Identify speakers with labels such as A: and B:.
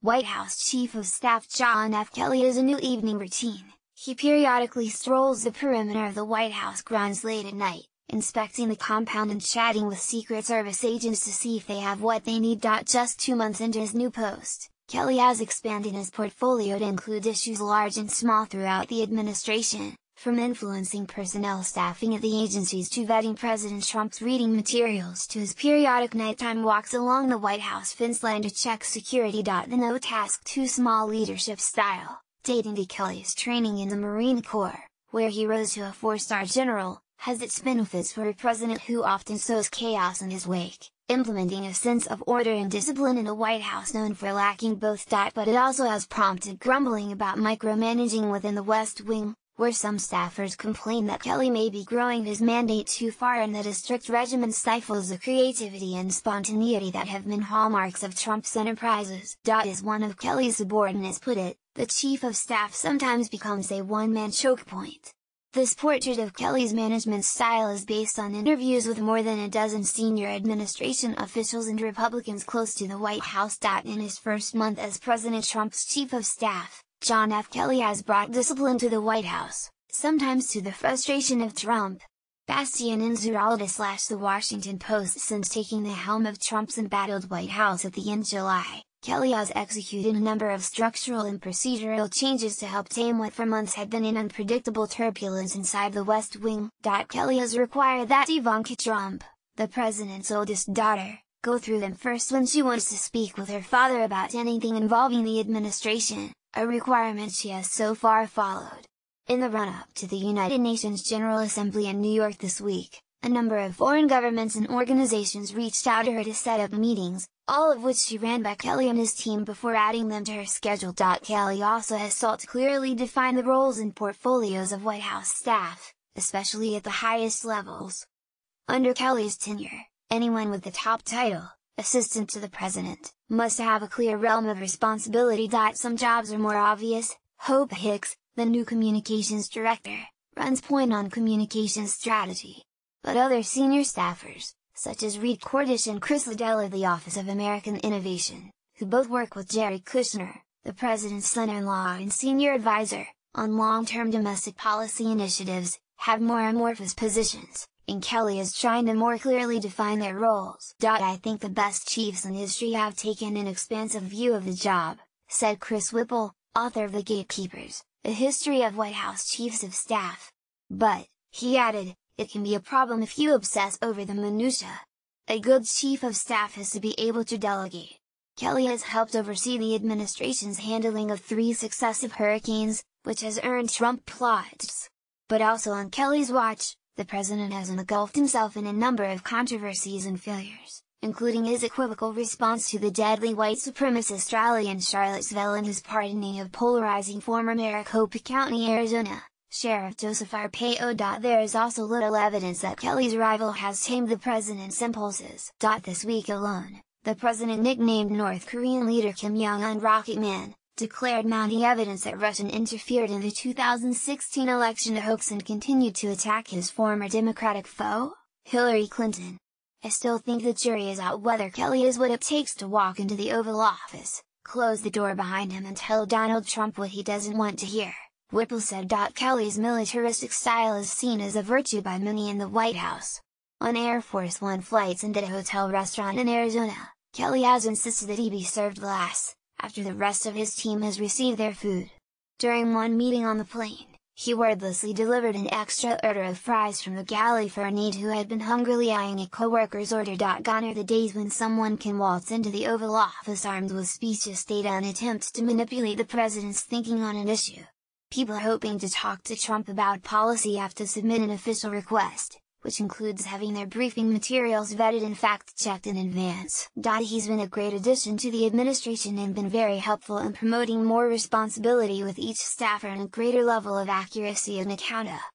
A: White House Chief of Staff John F. Kelly has a new evening routine. He periodically strolls the perimeter of the White House grounds late at night, inspecting the compound and chatting with Secret Service agents to see if they have what they need. Just 2 months into his new post, Kelly has expanded his portfolio to include issues large and small throughout the administration, from influencing personnel staffing at the agencies to vetting President Trump's reading materials to his periodic nighttime walks along the White House fence line to check security. The no task too small leadership style, dating to Kelly's training in the Marine Corps, where he rose to a 4-star general, has its benefits for a president who often sows chaos in his wake, implementing a sense of order and discipline in a White House known for lacking both. But it also has prompted grumbling about micromanaging within the West Wing, where some staffers complain that Kelly may be growing his mandate too far and that a strict regimen stifles the creativity and spontaneity that have been hallmarks of Trump's enterprises. As one of Kelly's subordinates put it, the chief of staff sometimes becomes a one-man choke point. This portrait of Kelly's management style is based on interviews with more than a dozen senior administration officials and Republicans close to the White House. In his first month as President Trump's chief of staff, John F. Kelly has brought discipline to the White House, sometimes to the frustration of Trump. Bastian Inzuralde / The Washington Post. Since taking the helm of Trump's embattled White House at the end of July, Kelly has executed a number of structural and procedural changes to help tame what for months had been an unpredictable turbulence inside the West Wing. Kelly has required that Ivanka Trump, the president's oldest daughter, go through them first when she wants to speak with her father about anything involving the administration, a requirement she has so far followed. In the run-up to the United Nations General Assembly in New York this week, a number of foreign governments and organizations reached out to her to set up meetings, all of which she ran by Kelly and his team before adding them to her schedule. Kelly also has sought to clearly define the roles and portfolios of White House staff, especially at the highest levels. Under Kelly's tenure, anyone with the top title, Assistant to the President, must have a clear realm of responsibility. Some jobs are more obvious. Hope Hicks, the new communications director, runs point on communications strategy. But other senior staffers, such as Reed Cordish and Chris Liddell of the Office of American Innovation, who both work with Jared Kushner, the president's son-in-law and senior advisor, on long-term domestic policy initiatives, have more amorphous positions, and Kelly is trying to more clearly define their roles. I think the best chiefs in history have taken an expansive view of the job, said Chris Whipple, author of The Gatekeepers, A History of White House Chiefs of Staff. But, he added, it can be a problem if you obsess over the minutiae. A good chief of staff has to be able to delegate. Kelly has helped oversee the administration's handling of 3 successive hurricanes, which has earned Trump plaudits. But also on Kelly's watch, the president has engulfed himself in a number of controversies and failures, including his equivocal response to the deadly white supremacist rally in Charlottesville and his pardoning of polarizing former Maricopa County, Arizona, Sheriff Joseph Arpaio. There is also little evidence that Kelly's rival has tamed the president's impulses. This week alone, the president nicknamed North Korean leader Kim Jong-un Rocket Man, declared mounting evidence that Russia interfered in the 2016 election a hoax and continued to attack his former Democratic foe, Hillary Clinton. I still think the jury is out whether Kelly is what it takes to walk into the Oval Office, close the door behind him and tell Donald Trump what he doesn't want to hear, Whipple said. Kelly's militaristic style is seen as a virtue by many in the White House. On Air Force One flights and at a hotel restaurant in Arizona, Kelly has insisted that he be served last, after the rest of his team has received their food. During one meeting on the plane, he wordlessly delivered an extra order of fries from the galley for a need who had been hungrily eyeing a co-worker's order. Gone are the days when someone can waltz into the Oval Office armed with specious data and attempt to manipulate the president's thinking on an issue. People hoping to talk to Trump about policy have to submit an official request, which includes having their briefing materials vetted and fact-checked in advance. He's been a great addition to the administration and been very helpful in promoting more responsibility with each staffer and a greater level of accuracy and accountability.